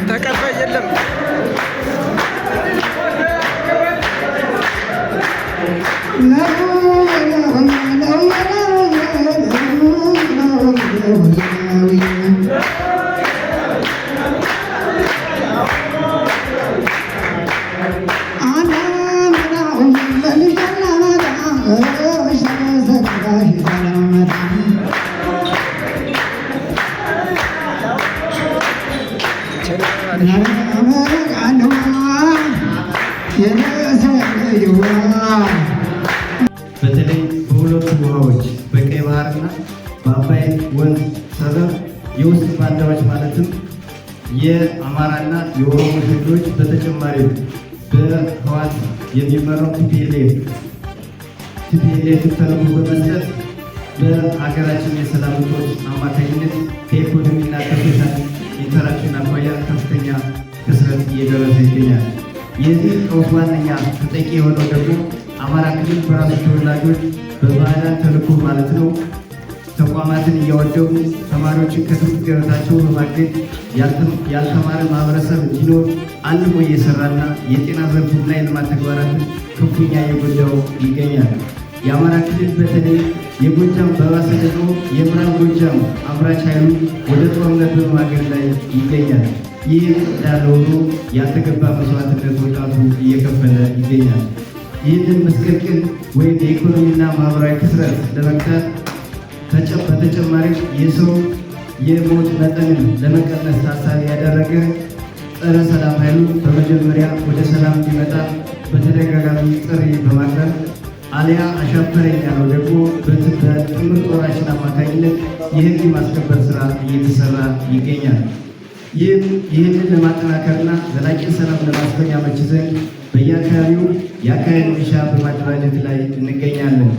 ተቀባይ የለም። በተለይ በሁለቱ ውሃዎች በቀይ ባህርና በአባይ ወንዝ ሰበብ የውስጥ ባንዳዎች ማለትም የአማራና የኦሮሞ ሸሪዎች በተጨማሪ በህወሓት የሚመራው ቲፒኤልኤፍ ተልዕኮ በመስጠት በሀገራችን የሰላም እጦት አማካኝነት ከኢኮኖሚና ከሶሻል ኢንተራክሽን አኳያ ከፍተኛ ክስረት እየደረሰ ይገኛል። የዚህ ቀውስ ዋነኛ ተጠቂ የሆነው ደግሞ አማራ ክልል በራሱ ተወላጆች በባዕዳን ተልዕኮ ማለት ነው ተቋማትን እያወደሙ ተማሪዎችን ከትምህርት ገበታቸው በማገድ ያልተማረ ማህበረሰብ እንዲኖር አልሞ እየሰራና የጤና ዘርፉና የልማት ተግባራትን ክፉኛ እየጎዳው ይገኛል። የአማራ ክልል በተለይ የጎጃም በባሰ ደግሞ የምዕራብ ጎጃም አምራች ኃይሉ ወደ ጦርነት በማገድ ላይ ይገኛል። ይህ እንዳለ ሆኖ ያልተገባ መስዋዕትነት ወጣቱ እየከፈለ ይገኛል። ይህንን መስቀልቅል ወይም የኢኮኖሚና ማህበራዊ ክስረት ለመግታት በተጨማሪ የሰው የሞት መጠንን ለመቀነስ ታሳቢ ያደረገ ጸረ ሰላም ኃይሉ በመጀመሪያ ወደ ሰላም እንዲመጣ በተደጋጋሚ ጥሪ በማቅረብ አሊያ አሻፈረኝ ያለው ደግሞ በጥምር ጦራችን አማካኝነት የህግ ማስከበር ስራ እየተሰራ ይገኛል። ይህንን ለማጠናከርና ዘላቂ ሰላም ለማስፈን ያመች ዘንድ በየአካባቢው የአካባቢ ሚሊሻ በማደራጀት ላይ እንገኛለን።